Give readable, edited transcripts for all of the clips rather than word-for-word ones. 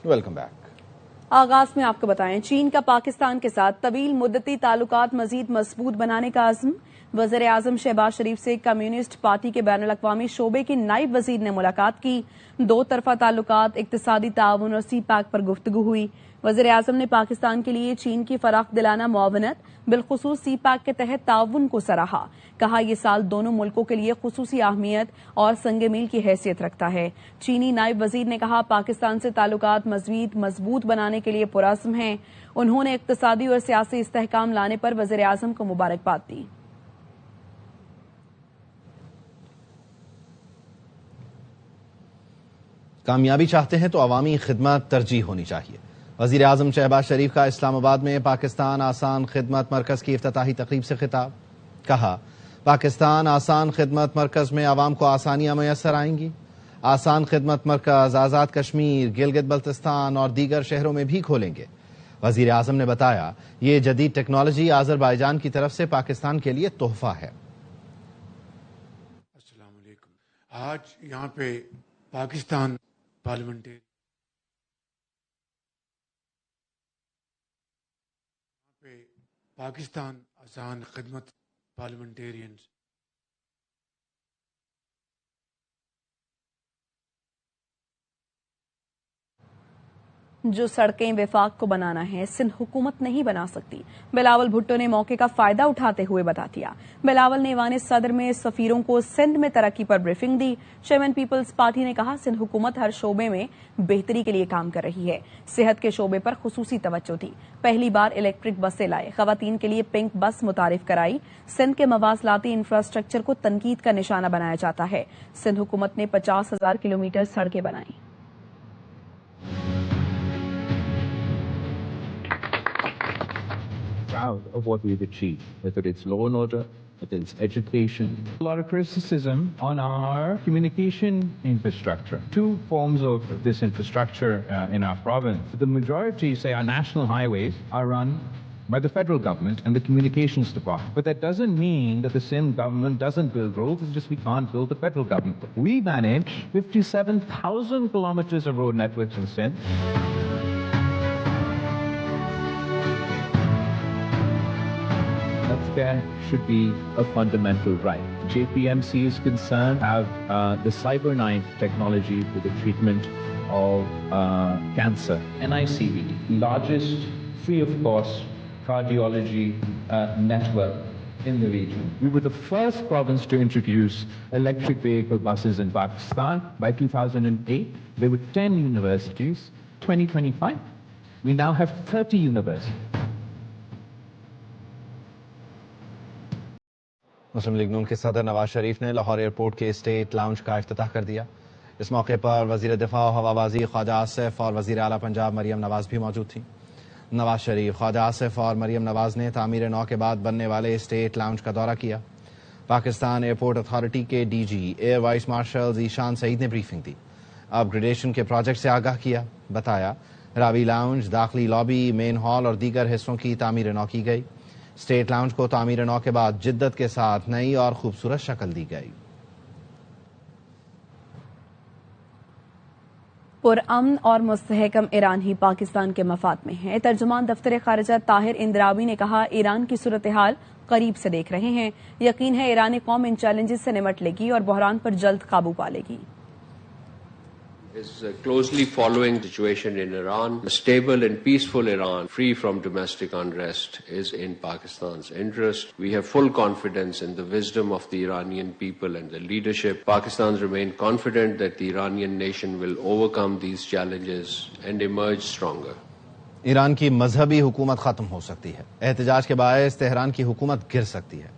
Welcome back. آغاز میں آپ کو بتائیں، چین کا پاکستان کے ساتھ طویل مدتی تعلقات مزید مضبوط بنانے کا عزم۔ وزیر اعظم شہباز شریف سے کمیونسٹ پارٹی کے بین الاقوامی شعبے کے نائب وزیر نے ملاقات کی۔ دو طرفہ تعلقات، اقتصادی تعاون اور سی پیک پر گفتگو ہوئی۔ وزیر اعظم نے پاکستان کے لیے چین کی فراخ دلانہ معاونت، بالخصوص سی پیک کے تحت تعاون کو سراہا۔ کہا یہ سال دونوں ملکوں کے لیے خصوصی اہمیت اور سنگ میل کی حیثیت رکھتا ہے۔ چینی نائب وزیر نے کہا پاکستان سے تعلقات مزید مضبوط بنانے کے لیے پرعزم ہیں۔ انہوں نے اقتصادی اور سیاسی استحکام لانے پر وزیر اعظم کو مبارکباد دی۔ کامیابی چاہتے ہیں تو عوامی خدمت ترجیح ہونی چاہیے۔ وزیر اعظم شہباز شریف کا اسلام آباد میں پاکستان آسان خدمت مرکز کی افتتاحی تقریب سے خطاب۔ کہا پاکستان آسان خدمت مرکز میں عوام کو آسانیاں میسر آئیں گی۔ آسان خدمت مرکز آزاد کشمیر، گلگت بلتستان اور دیگر شہروں میں بھی کھولیں گے۔ وزیر اعظم نے بتایا یہ جدید ٹیکنالوجی آذربائیجان کی طرف سے پاکستان کے لیے تحفہ ہے۔ السلام علیکم۔ آج یہاں پہ پاکستان پاکستان آسان خدمت پارلیمنٹیرینز جو سڑکیں وفاق کو بنانا ہے سندھ حکومت نہیں بنا سکتی، بلاول بھٹو نے موقع کا فائدہ اٹھاتے ہوئے بتا دیا۔ بلاول نے ایوان صدر میں سفیروں کو سندھ میں ترقی پر بریفنگ دی۔ چیئرمین پیپلز پارٹی نے کہا سندھ حکومت ہر شعبے میں بہتری کے لیے کام کر رہی ہے۔ صحت کے شعبے پر خصوصی توجہ دی۔ پہلی بار الیکٹرک بسیں لائے، خواتین کے لیے پنک بس متعارف کرائی۔ سندھ کے مواصلاتی انفراسٹرکچر کو تنقید کا نشانہ بنایا جاتا ہے۔ سندھ حکومت نے 50,000 کلومیٹر سڑکیں بنائیں۔ Proud of what we've achieved, whether it's law and order, whether it's education. A lot of criticism on our communication infrastructure. Two forms of this infrastructure in our province. The majority, say our national highways, are run by the federal government and the communications department. But that doesn't mean that the Sindh government doesn't build roads, it's just we can't build the federal government. We manage 57,000 kilometers of road networks in Sindh. Healthcare should be a fundamental right. JPMC is concerned have the CyberKnife technology for the treatment of cancer. NICV, largest free of cost cardiology network in the region. We were the first province to introduce electric vehicle buses in Pakistan. By 2008, there were 10 universities. 2025, we now have 30 universities. Muslim League نون کے صدر نواز شریف نے Lahore airport کے state lounge کا افتتاح کر دیا۔ اس موقع پر وزیر دفاع و ہوابازی خواجہ آصف اور وزیر اعلیٰ پنجاب مریم نواز بھی موجود تھیں۔ نواز شریف، خواجہ آصف اور مریم نواز نے تعمیر نو کے بعد بننے والے اسٹیٹ لاؤنج کا دورہ کیا۔ پاکستان ایئرپورٹ اتھارٹی کے D G air vice marshal Zeeshan Saeed نے بریفنگ دی، اپ گریڈیشن کے پروجیکٹ سے آگاہ کیا۔ بتایا راوی لاؤنج، داخلی لابی، مین ہال اور دیگر حصوں کی تعمیر نو کی گئی۔ اسٹیٹ لاؤنج کو تعمیر نو کے بعد جدت کے ساتھ نئی اور خوبصورت شکل دی گئی۔ پرامن اور مستحکم ایران ہی پاکستان کے مفاد میں ہے۔ ترجمان دفتر خارجہ طاہر اندراوی نے کہا ایران کی صورتحال قریب سے دیکھ رہے ہیں، یقین ہے ایرانی قوم ان چیلنجز سے نمٹ لے گی اور بحران پر جلد قابو پا لے گی۔ is closely following the situation in Iran. A stable and peaceful Iran, free from domestic unrest, is in Pakistan's interest. We have full confidence in the wisdom of the Iranian people and the leadership. Pakistan remains confident that the Iranian nation will overcome these challenges and emerge stronger. Iran کی مذہبی حکومت ختم ہو سکتی ہے، احتجاج کے باعث Tehran کی حکومت گر سکتی ہے۔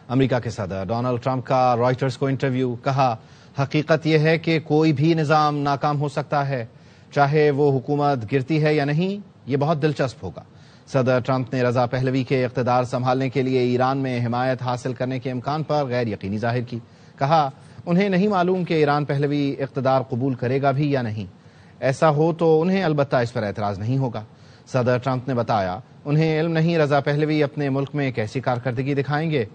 امریکہ کے صدر ڈونلڈ ٹرمپ کا رائٹرز کو انٹرویو، کہا حقیقت یہ ہے کہ کوئی بھی نظام ناکام ہو سکتا ہے، چاہے وہ حکومت گرتی ہے یا نہیں، یہ بہت دلچسپ ہوگا۔ صدر ٹرمپ نے رضا پہلوی کے اقتدار سنبھالنے کے لیے ایران میں حمایت حاصل کرنے کے امکان پر غیر یقینی ظاہر کی۔ کہا انہیں نہیں معلوم کہ ایران پہلوی اقتدار قبول کرے گا بھی یا نہیں، ایسا ہو تو انہیں البتہ اس پر اعتراض نہیں ہوگا۔ صدر ٹرمپ نے بتایا انہیں علم نہیں رضا پہلوی اپنے ملک میں کیسی کارکردگی دکھائیں گے۔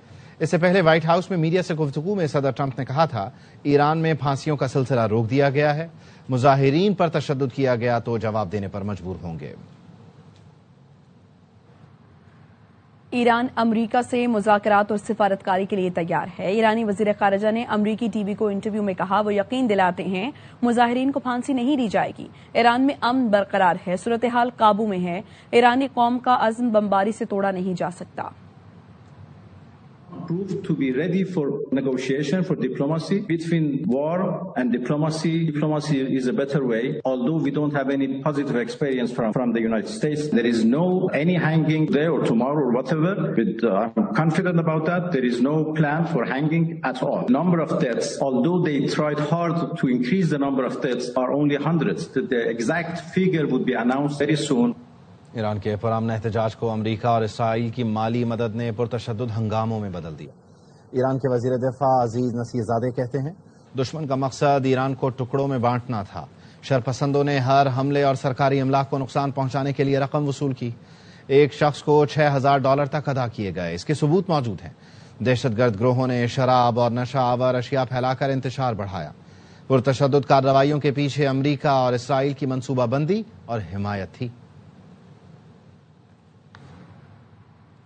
اس سے پہلے وائٹ ہاؤس میں میڈیا سے گفتگو میں صدر ٹرمپ نے کہا تھا ایران میں پھانسیوں کا سلسلہ روک دیا گیا ہے، مظاہرین پر تشدد کیا گیا تو جواب دینے پر مجبور ہوں گے۔ ایران امریکہ سے مذاکرات اور سفارتکاری کے لیے تیار ہے۔ ایرانی وزیر خارجہ نے امریکی ٹی وی کو انٹرویو میں کہا وہ یقین دلاتے ہیں مظاہرین کو پھانسی نہیں دی جائے گی۔ ایران میں امن برقرار ہے، صورتحال قابو میں ہے، ایرانی قوم کا عزم بمباری سے توڑا نہیں جا سکتا۔ Proved to be ready for negotiation, for diplomacy. Between war and diplomacy is a better way. Although we don't have any positive experience from the United States, there is no any hanging there or tomorrow or whatever. But I'm confident about that. There is no plan for hanging at all. Number of deaths, although they tried hard to increase the number of deaths, are only hundreds. The exact figure would be announced very soon. Iran کے پرامن احتجاج کو امریکہ اور اسرائیل کی مالی مدد نے پرتشدد ہنگاموں میں بدل دیا۔ ایران کے وزیر دفاع عزیز نصیر زادے کہتے ہیں دشمن کا مقصد ایران کو ٹکڑوں میں بانٹنا تھا۔ شرپسندوں نے ہر حملے اور سرکاری املاک کو نقصان پہنچانے کے لیے رقم وصول کی، ایک شخص کو $6,000 تک ادا کیے گئے۔ اس کے ثبوت موجود ہیں۔ دہشت گرد گروہوں نے شراب اور نشہ آور اشیاء پھیلا کر انتشار بڑھایا۔ پرتشدد کارروائیوں کے پیچھے امریکہ اور اسرائیل کی منصوبہ بندی اور حمایت تھی۔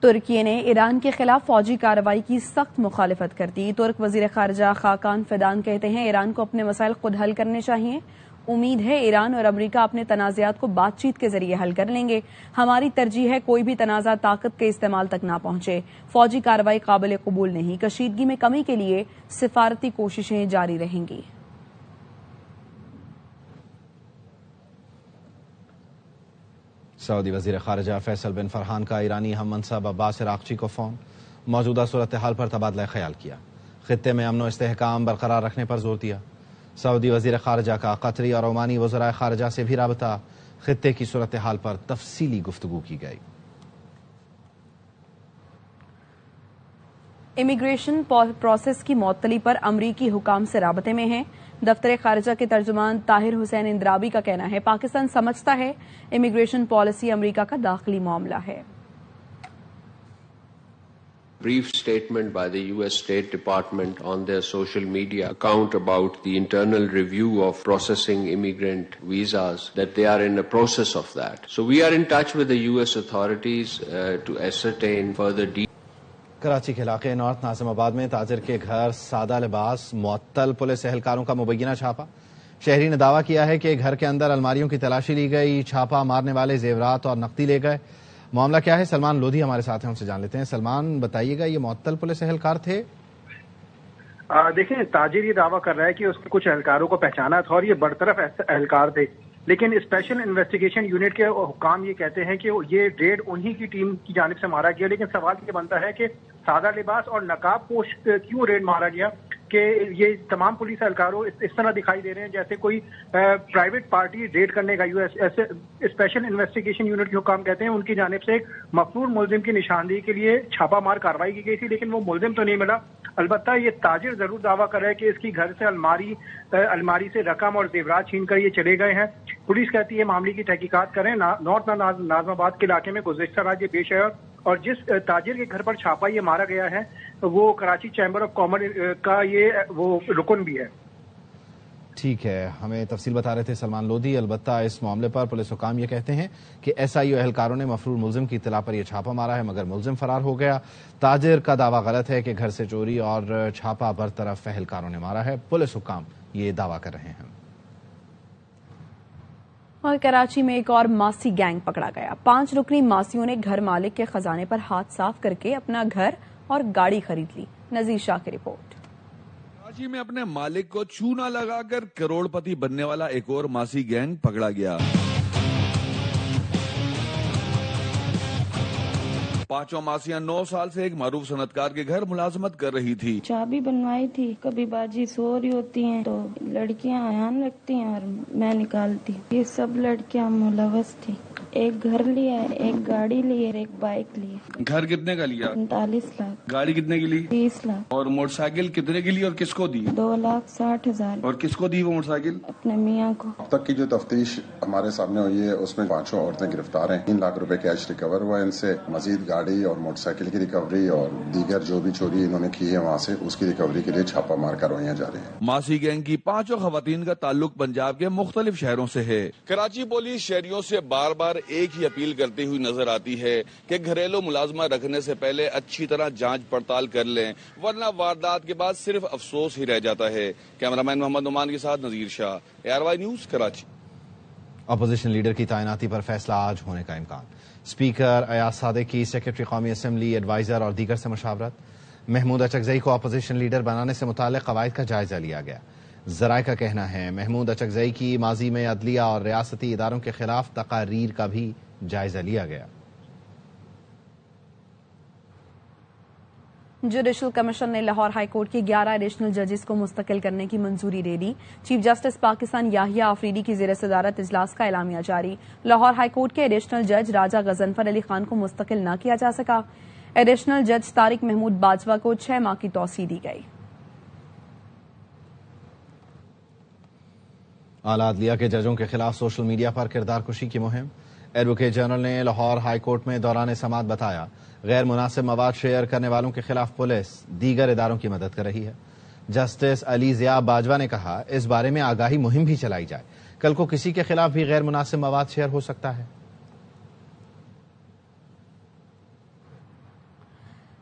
ترکی نے ایران کے خلاف فوجی کارروائی کی سخت مخالفت کر دی۔ ترک وزیر خارجہ خاقان فیدان کہتے ہیں ایران کو اپنے مسائل خود حل کرنے چاہیے۔ امید ہے ایران اور امریکہ اپنے تنازعات کو بات چیت کے ذریعے حل کر لیں گے۔ ہماری ترجیح ہے کوئی بھی تنازع طاقت کے استعمال تک نہ پہنچے۔ فوجی کارروائی قابل قبول نہیں۔ کشیدگی میں کمی کے لیے سفارتی کوششیں جاری رہیں گی۔ سعودی وزیر خارجہ فیصل بن فرحان کا ایرانی ہم منصب عباس عراقچی کو فون، موجودہ صورتحال پر تبادلہ خیال کیا، خطے میں امن و استحکام برقرار رکھنے پر زور دیا۔ سعودی وزیر خارجہ کا قطری اور عمانی وزرائے خارجہ سے بھی رابطہ، خطے کی صورتحال پر تفصیلی گفتگو کی گئی۔ امیگریشن پروسیس کی معطلی پر امریکی حکام سے رابطے میں ہیں۔ دفتر خارجہ کے ترجمان طاہر حسین اندرابی کا کہنا ہے پاکستان سمجھتا ہے امیگریشن پالیسی امریکہ کا داخلی معاملہ ہے۔ Brief statement by the US State Department on their social media account about the internal review of processing immigrant visas, that they are in the process of that. So we are in touch with the US authorities to ascertain further details. Karachi کے علاقے north ناظم آباد میں تاجر کے گھر سادہ لباس معطل، پولیس اہلکاروں کا مبینہ چھاپا۔ شہری نے دعویٰ کیا ہے کہ گھر کے اندر الماریوں کی تلاشی لی گئی، چھاپا مارنے والے زیورات اور نقدی لے گئے۔ معاملہ کیا ہے؟ سلمان لودھی ہمارے ساتھ ہیں، ان سے جان لیتے ہیں۔ سلمان، بتائیے گا یہ معطل پولیس اہلکار تھے؟ دیکھیں، تاجر یہ دعویٰ کر رہا ہے کہ اس نے کچھ اہلکاروں کو پہچانا تھا اور یہ برطرف اہلکار تھے، لیکن اسپیشل انویسٹیگیشن یونٹ کے حکام یہ کہتے ہیں کہ یہ ریڈ انہی کی ٹیم کی جانب سے مارا گیا۔ لیکن سوال یہ بنتا ہے کہ سادہ لباس اور نقاب پوش کیوں ریڈ مارا گیا کہ یہ تمام پولیس اہلکاروں اس طرح دکھائی دے رہے ہیں جیسے کوئی پرائیویٹ پارٹی ریڈ کرنے کا۔ اسپیشل انویسٹیگیشن یونٹ کے حکام کہتے ہیں ان کی جانب سے ایک مفرور ملزم کی نشاندہی کے لیے چھاپا مار کارروائی کی گئی تھی، لیکن وہ ملزم تو نہیں ملا۔ البتہ یہ تاجر ضرور دعویٰ کر رہا ہے کہ اس کی گھر سے الماری سے رقم اور زیورات چھین کر یہ چلے گئے ہیں۔ پولیس کہتی ہے معاملے کی تحقیقات کریں۔ نارتھ ناظم آباد کے علاقے میں گزشتہ رات یہ پیش آیا اور جس تاجر کے گھر پر چھاپا یہ مارا گیا ہے وہ کراچی چیمبر آف کامرس کا یہ وہ رکن بھی ہے۔ ٹھیک ہے، ہمیں تفصیل بتا رہے تھے سلمان لودھی۔ البتہ اس معاملے پر پولیس حکام یہ کہتے ہیں کہ ایس آئی او اہلکاروں نے مفرور ملزم کی اطلاع پر یہ چھاپا مارا ہے، مگر ملزم فرار ہو گیا۔ تاجر کا دعویٰ غلط ہے کہ گھر سے چوری اور چھاپا برطرف اہلکاروں نے مارا ہے، پولیس حکام یہ دعویٰ کر رہے ہیں۔ اور کراچی میں ایک اور ماسی گینگ پکڑا گیا۔ 5 رکنی ماسیوں نے گھر مالک کے خزانے پر ہاتھ صاف کر کے اپنا گھر اور گاڑی خرید لی۔ نذیر شاہ کی رپورٹ۔ کراچی میں اپنے مالک کو چونا لگا کر کروڑ پتی بننے والا ایک اور ماسی گینگ پکڑا گیا۔ 5 ماسیاں 9 سال سے ایک معروف صنعتکار کے گھر ملازمت کر رہی تھی۔ چابی بنوائی تھی، کبھی باجی سو رہی ہوتی ہیں تو لڑکیاں آیان رکھتی ہیں اور میں نکالتی ہوں۔ یہ سب لڑکیاں ملوث تھی۔ ایک گھر لیا، ایک گاڑی لی، ایک بائک لی۔ گھر کتنے کا لیا؟ 39 لاکھ۔ گاڑی کتنے کی لی؟ 30 لاکھ۔ اور موٹر سائیکل کتنے کی لی اور کس کو دی؟ 2,60,000۔ اور کس کو دی وہ موٹر سائیکل؟ اپنے میاں کو۔ اب تک کی جو تفتیش ہمارے سامنے ہوئی ہے اس میں 5 عورتیں گرفتار ہیں، 3 لاکھ روپے کیش ریکور ہوا ہے ان سے، مزید گاڑی اور موٹر سائیکل کی ریکوری اور دیگر جو بھی چوری انہوں نے کی ہے وہاں سے اس کی ریکوری کے لیے چھاپا مار کاروائیاں جا رہی ہیں۔ ماسی گینگ کی 5 خواتین کا تعلق پنجاب کے مختلف شہروں سے ہے۔ کراچی پولیس شہریوں سے بار بار ایک ہی اپیل کرتی ہوئی نظر آتی ہے کہ گھریلو ملازمہ رکھنے سے پہلے اچھی طرح جانچ پڑتال کر لیں، ورنہ واردات کے بعد صرف افسوس ہی رہ جاتا ہے۔ کیمرامین محمد نعمان کے ساتھ نذیر شاہ، ARY news Karachi. Opposition leader کی تعیناتی پر فیصلہ آج ہونے کا امکان۔ اسپیکر ایاز صادق کی سیکرٹری قومی اسمبلی، ایڈوائزر اور دیگر سے مشاورت۔ محمود اچکزئی کو اپوزیشن لیڈر بنانے سے متعلق قواعد کا جائزہ لیا گیا۔ ذرائع کا کہنا ہے محمود اچکزئی کی ماضی میں عدلیہ اور ریاستی اداروں کے خلاف تقاریر کا بھی جائزہ لیا گیا۔ جوڈیشل کمیشن نے لاہور ہائی کورٹ کے 11 ایڈیشنل ججز کو مستقل کرنے کی منظوری دے دی۔ چیف جسٹس پاکستان یاحییٰ آفریدی کی زیر صدارت اجلاس کا اعلامیہ جاری۔ لاہور ہائی کورٹ کے ایڈیشنل جج راجہ غضنفر علی خان کو مستقل نہ کیا جا سکا۔ ایڈیشنل جج طارق محمود باجوہ کو 6 ماہ کی توسیع دی گئی۔ اعلی عدلیہ کے ججوں کے خلاف سوشل میڈیا پر کردار کشی کی مہم۔ ایڈوکیٹ جنرل نے لاہور ہائی کورٹ میں دوران سماعت بتایا غیر مناسب مواد شیئر کرنے والوں کے خلاف پولیس دیگر اداروں کی مدد کر رہی ہے۔ جسٹس علی ضیاء باجوہ نے کہا اس بارے میں آگاہی مہم بھی چلائی جائے، کل کو کسی کے خلاف بھی غیر مناسب مواد شیئر ہو سکتا ہے۔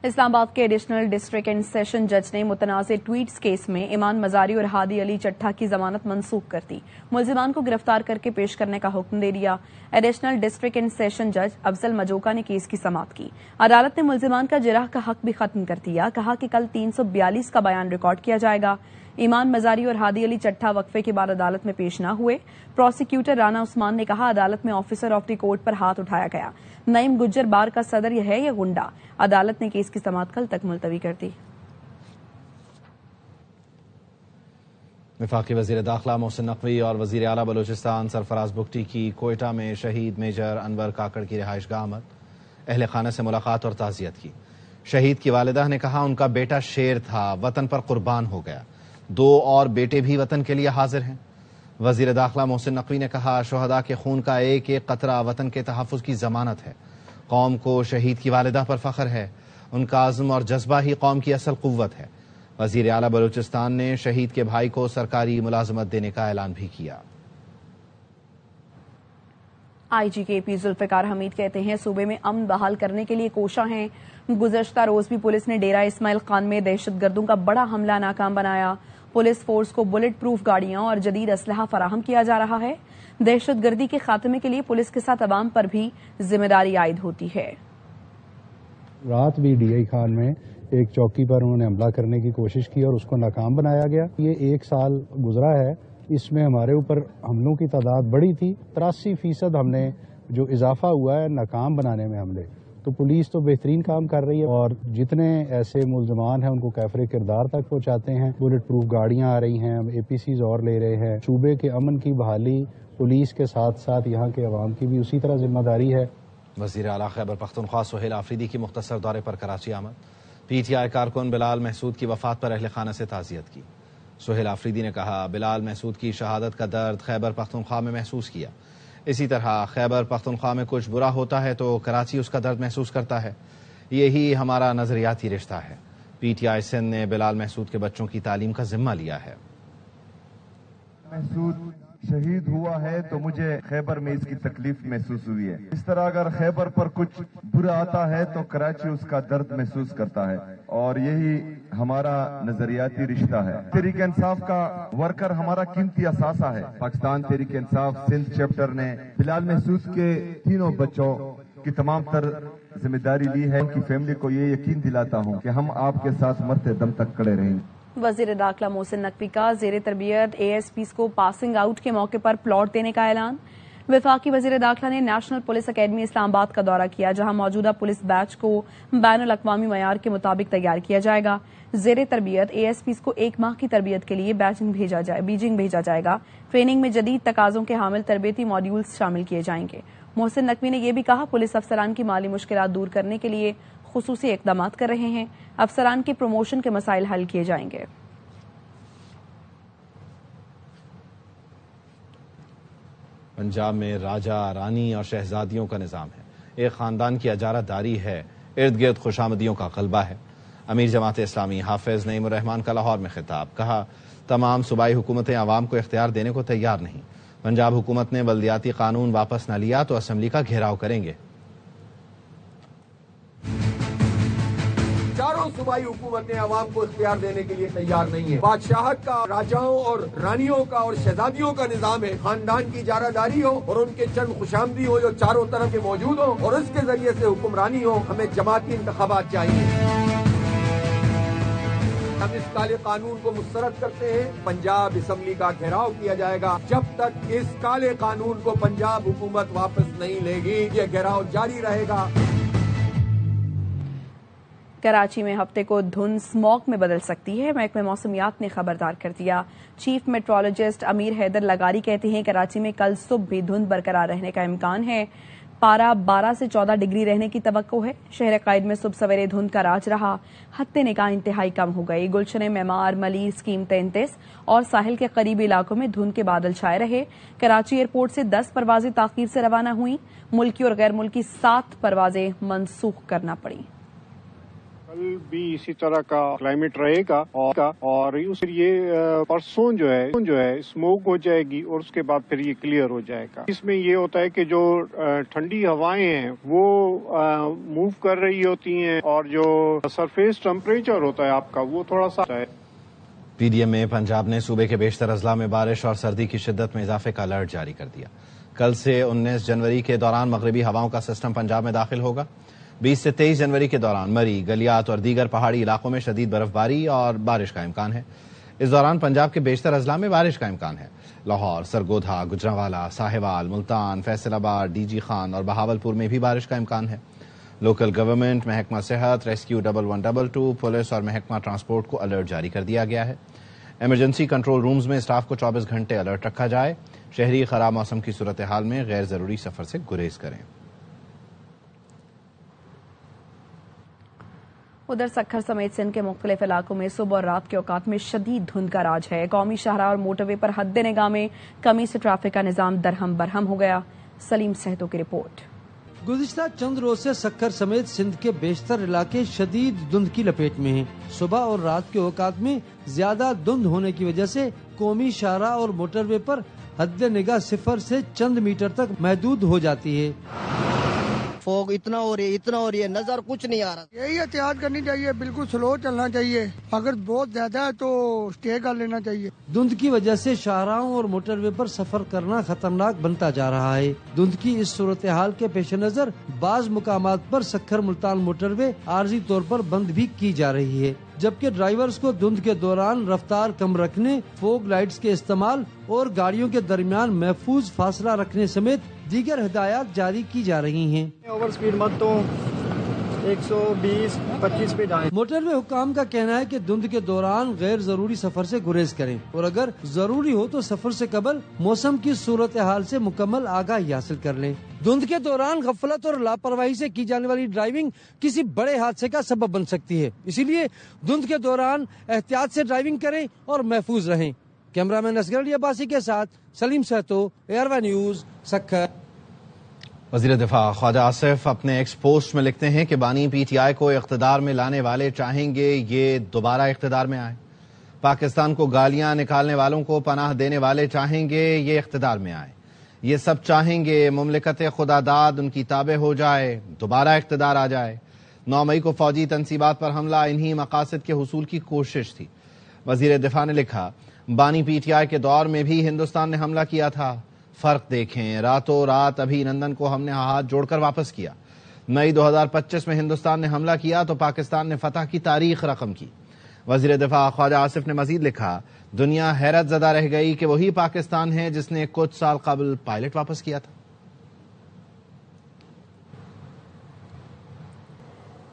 اسلام آباد کے ایڈیشنل ڈسٹرکٹ اینڈ سیشن جج نے متنازع ٹویٹس کیس میں ایمان مزاری اور ہادی علی چٹھا کی ضمانت منسوخ کر دی۔ ملزمان کو گرفتار کر کے پیش کرنے کا حکم دے دیا۔ ایڈیشنل ڈسٹرکٹ اینڈ سیشن جج افضل مجوکا نے کیس کی سماعت کی۔ عدالت نے ملزمان کا جرح کا حق بھی ختم کر دیا۔ کہا کہ کل 342 کا بیان ریکارڈ کیا جائے گا۔ ایمان مزاری اور ہادی علی چٹھا وقفے کے بعد عدالت میں پیش نہ ہوئے۔ پروسیکیوٹر رانا عثمان نے کہا عدالت میں آفیسر آف دی کورٹ پر ہاتھ اٹھایا گیا۔ نعیم گجر بار کا صدر یہ ہے یا گنڈا؟ عدالت نے کیس کی سماعت کل تک ملتوی کر دی۔ وفاقی وزیر داخلہ محسن نقوی اور وزیر اعلیٰ بلوچستان سرفراز بگٹی کی کوئٹہ میں شہید میجر انور کاکڑ کی رہائش گاہ آمد۔ اہل خانہ سے ملاقات اور تعزیت کی۔ شہید کی والدہ نے کہا ان کا بیٹا شیر تھا، وطن پر قربان ہو گیا۔ 2 اور بیٹے بھی وطن کے لیے حاضر ہیں۔ وزیر داخلہ محسن نقوی نے کہا شہداء کے خون کا ایک ایک قطرہ وطن کے تحفظ کی ضمانت ہے۔ قوم کو شہید کی والدہ پر فخر ہے، ان کا عزم اور جذبہ ہی قوم کی اصل قوت ہے۔ وزیر اعلیٰ بلوچستان نے شہید کے بھائی کو سرکاری ملازمت دینے کا اعلان بھی کیا۔ آئی جی کے پی ذوالفقار حمید کہتے ہیں صوبے میں امن بحال کرنے کے لیے کوشاں ہیں۔ گزشتہ روز بھی پولیس نے ڈیرہ اسماعیل خان میں دہشت گردوں کا بڑا حملہ ناکام بنایا۔ پولیس فورس کو بلٹ پروف گاڑیاں اور جدید اسلحہ فراہم کیا جا رہا ہے۔ دہشت گردی کے خاتمے کے لیے پولیس کے ساتھ عوام پر بھی ذمہ داری عائد ہوتی ہے۔ رات بھی ڈی آئی خان میں ایک چوکی پر انہوں نے حملہ کرنے کی کوشش کی اور اس کو ناکام بنایا گیا۔ یہ 1 سال گزرا ہے، اس میں ہمارے اوپر حملوں کی تعداد بڑھی تھی۔ 83% ہم نے جو اضافہ ہوا ہے ناکام بنانے میں حملے، تو پولیس تو بہترین کام کر رہی ہے اور جتنے ایسے ملزمان ہیں ان کو کیفر کردار تک پہنچاتے ہیں۔ بلٹ پروف گاڑیاں آ رہی ہیں، ہم APCs اور لے رہے ہیں۔ صوبے کے امن کی بحالی پولیس کے ساتھ ساتھ یہاں کے عوام کی بھی اسی طرح ذمہ داری ہے۔ وزیر اعلیٰ خیبر پختونخوا سہیل آفریدی کی مختصر دورے پر کراچی آمد۔ PTI کارکن بلال محسود کی وفات پر اہل خانہ سے تعزیت کی۔ سہیل آفریدی نے کہا بلال محسود کی شہادت کا درد خیبر پختونخوا میں محسوس کیا۔ اسی طرح خیبر پختونخوا میں کچھ برا ہوتا ہے تو کراچی اس کا درد محسوس کرتا ہے، یہی ہمارا نظریاتی رشتہ ہے۔ PTI سندھ نے بلال محسود کے بچوں کی تعلیم کا ذمہ لیا ہے۔ محسود شہید ہوا ہے تو مجھے خیبر میں اس کی تکلیف محسوس ہوئی ہے۔ اس طرح اگر خیبر پر کچھ برا آتا ہے تو کراچی اس کا درد محسوس کرتا ہے، اور یہی ہمارا نظریاتی رشتہ ہے۔ تحریک انصاف کا ورکر ہمارا قیمتی اثاثہ ہے۔ پاکستان تحریک انصاف سندھ چیپٹر نے بلال محسود کے تینوں بچوں کی تمام تر ذمہ داری لی ہے۔ ان کی فیملی کو یہ یقین دلاتا ہوں کہ ہم آپ کے ساتھ مرتے دم تک کھڑے رہیں گے۔ وزیر داخلہ محسن نقوی کا زیر تربیت ASPs کو پاسنگ آؤٹ کے موقع پر پلاٹ دینے کا اعلان۔ وفاقی وزیر داخلہ نے نیشنل پولیس اکیڈمی اسلام آباد کا دورہ کیا، جہاں موجودہ پولیس بیچ کو بین الاقوامی معیار کے مطابق تیار کیا جائے گا۔ زیر تربیت ASPs کو 1 ماہ کی تربیت کے لیے بیجنگ بھیجا جائے گا۔ ٹریننگ میں جدید تقاضوں کے حامل تربیتی ماڈیولز شامل کیے جائیں گے۔ محسن نقوی نے یہ بھی کہا پولیس افسران کی مالی مشکلات دور کرنے کے لیے خصوصی اقدامات کر رہے ہیں۔ افسران کے پروموشن کے مسائل حل کیے جائیں گے۔ پنجاب میں راجہ، رانی اور شہزادیوں کا نظام ہے۔ ایک خاندان کی اجارہ داری ہے ارد گرد خوشامدیوں کا غلبہ ہے۔ امیر جماعت اسلامی حافظ نعیم الرحمان کا لاہور میں خطاب، کہا تمام صوبائی حکومتیں عوام کو اختیار دینے کو تیار نہیں، پنجاب حکومت نے بلدیاتی قانون واپس نہ لیا تو اسمبلی کا گھیراؤ کریں گے۔ چاروں صوبائی حکومتیں عوام کو اختیار دینے کے لیے تیار نہیں ہیں۔ بادشاہت کا، راجاؤں اور رانیوں کا اور شہزادیوں کا نظام ہے، خاندان کی اجارہ داری ہو اور ان کے چند خوشامدی ہو جو چاروں طرف کے موجود ہو اور اس کے ذریعے سے حکمرانی ہو۔ ہمیں جماعتی انتخابات چاہیے۔ ہم اس کالے قانون کو مسترد کرتے ہیں، پنجاب اسمبلی کا گھیراؤ کیا جائے گا۔ جب تک اس کالے قانون کو پنجاب حکومت واپس نہیں لے گی یہ گھیراؤ جاری رہے گا۔ کراچی میں ہفتے کو دھند اسموگ میں بدل سکتی ہے، محکمہ موسمیات نے خبردار کر دیا۔ چیف میٹرولوجسٹ امیر حیدر لغاری کہتے ہیں کراچی میں کل صبح بھی دھند برقرار رہنے کا امکان ہے، پارہ 12 سے 14 ڈگری رہنے کی توقع ہے۔ شہر قائد میں صبح سویرے دھند کا راج رہا، حد نگاہ انتہائی کم ہو گئی۔ گلشن معمار، ملی، اسکیم 33 اور ساحل کے قریبی علاقوں میں دھند کے بادل چھائے رہے۔ کراچی ایئرپورٹ سے 10 پروازیں تاخیر سے روانہ ہوئیں، ملکی اور غیر ملکی 7 پروازیں منسوخ کرنا پڑیں۔ کل بھی اسی طرح کا کلائمیٹ رہے گا اور یہ پرسوں جو ہے اسموگ ہو جائے گی اور اس کے بعد پھر یہ کلیئر ہو جائے گا۔ اس میں یہ ہوتا ہے کہ جو ٹھنڈی ہوائیں ہیں وہ موو کر رہی ہوتی ہیں اور جو سرفیس ٹمپریچر ہوتا ہے آپ کا وہ تھوڑا سا ہے۔ پی ڈی ایم میں پنجاب نے صوبے کے بیشتر اضلاع میں بارش اور سردی کی شدت میں اضافے کا الرٹ جاری کر دیا۔ کل سے 19 جنوری کے دوران مغربی ہواؤں کا سسٹم پنجاب میں داخل ہوگا۔ 20 سے 23 جنوری کے دوران مری، گلیات اور دیگر پہاڑی علاقوں میں شدید برف باری اور بارش کا امکان ہے۔ اس دوران پنجاب کے بیشتر اضلاع میں بارش کا امکان ہے۔ لاہور، سرگودھا، گجرانوالہ، ساہیوال، ملتان، فیصل آباد، ڈی جی خان اور بہاولپور میں بھی بارش کا امکان ہے۔ لوکل گورنمنٹ، محکمہ صحت، ریسکیو 1122، پولیس اور محکمہ ٹرانسپورٹ کو الرٹ جاری کر دیا گیا ہے۔ ایمرجنسی کنٹرول رومز میں اسٹاف کو 24 گھنٹے الرٹ رکھا جائے۔ شہری خراب موسم کی صورتحال میں غیر ضروری سفر سے گریز کریں۔ ادھر سکھر سمیت سندھ کے مختلف علاقوں میں صبح اور رات کے اوقات میں شدید دھند کا راج ہے۔ قومی شاہراہ اور موٹر وے پر حد نگاہ میں کمی سے ٹریفک کا نظام درہم برہم ہو گیا۔ سلیم سہتو کی رپورٹ۔ گزشتہ چند روز سے سکھر سمیت سندھ کے بیشتر علاقے شدید دھند کی لپیٹ میں ہیں۔ صبح اور رات کے اوقات میں زیادہ دھند ہونے کی وجہ سے قومی شاہراہ اور موٹر وے پر حد نگاہ 0 سے چند میٹر تک محدود ہو جاتی ہے۔ فوگ اتنا ہو رہی ہے نظر کچھ نہیں آ رہا۔ یہی احتیاط کرنی چاہیے، بالکل سلو چلنا چاہیے، اگر بہت زیادہ ہے تو اسٹے کر لینا چاہیے۔ دھند کی وجہ سے شاہراہوں اور موٹر وے پر سفر کرنا خطرناک بنتا جا رہا ہے۔ دھند کی اس صورتحال کے پیش نظر بعض مقامات پر سکھر ملتان موٹر وے عارضی طور پر بند بھی کی جا رہی ہے، جبکہ ڈرائیورز کو دھند کے دوران رفتار کم رکھنے، فوگ لائٹس کے استعمال اور گاڑیوں کے درمیان محفوظ فاصلہ رکھنے سمیت دیگر ہدایات جاری کی جا رہی ہیں۔ اوور سپیڈ مت تو 120-25 پہ جائیں۔ موٹر وے حکام کا کہنا ہے کہ دھند کے دوران غیر ضروری سفر سے گریز کریں اور اگر ضروری ہو تو سفر سے قبل موسم کی صورتحال سے مکمل آگاہی حاصل کر لیں۔ دھند کے دوران غفلت اور لاپرواہی سے کی جانے والی ڈرائیونگ کسی بڑے حادثے کا سبب بن سکتی ہے، اسی لیے دھند کے دوران احتیاط سے ڈرائیونگ کریں اور محفوظ رہیں۔ کیمرہ مین اصغر علی عباسی کے ساتھ سلیم سہتو، ایئر نیوز، سکھر۔ وزیر دفاع خواجہ آصف اپنے ایکس پوسٹ میں لکھتے ہیں کہ بانی پی ٹی آئی کو اقتدار میں لانے والے چاہیں گے یہ دوبارہ اقتدار میں آئے، پاکستان کو گالیاں نکالنے والوں کو پناہ دینے والے چاہیں گے یہ اقتدار میں آئے، یہ سب چاہیں گے مملکت خدا داد ان کی تابع ہو جائے، دوبارہ اقتدار آ جائے۔ 9 مئی کو فوجی تنصیبات پر حملہ انہی مقاصد کے حصول کی کوشش تھی۔ وزیر دفاع نے لکھا بانی پی ٹی آئی کے دور میں بھی ہندوستان نے حملہ کیا تھا، فرق دیکھیں، راتوں رات ابھی نندن کو ہم نے ہاتھ جوڑ کر واپس کیا۔ مئی 2025 میں ہندوستان نے حملہ کیا تو پاکستان نے فتح کی تاریخ رقم کی۔ وزیر دفاع خواجہ آصف نے مزید لکھا دنیا حیرت زدہ رہ گئی کہ وہی پاکستان ہے جس نے کچھ سال قبل پائلٹ واپس کیا تھا۔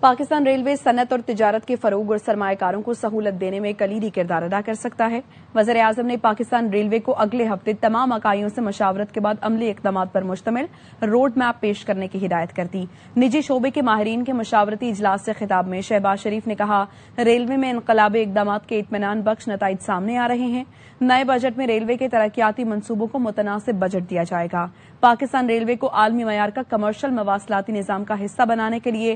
پاکستان ریلوے صنعت اور تجارت کے فروغ اور سرمایہ کاروں کو سہولت دینے میں کلیدی کردار ادا کر سکتا ہے۔ وزیر اعظم نے پاکستان ریلوے کو اگلے ہفتے تمام اکائیوں سے مشاورت کے بعد عملی اقدامات پر مشتمل روڈ میپ پیش کرنے کی ہدایت کر دی۔ نجی شعبے کے ماہرین کے مشاورتی اجلاس سے خطاب میں شہباز شریف نے کہا ریلوے میں انقلابی اقدامات کے اطمینان بخش نتائج سامنے آ رہے ہیں۔ نئے بجٹ میں ریلوے کے ترقیاتی منصوبوں کو متناسب بجٹ دیا جائے گا۔ پاکستان ریلوے کو عالمی معیار کا کمرشل مواصلاتی نظام کا حصہ بنانے کے لیے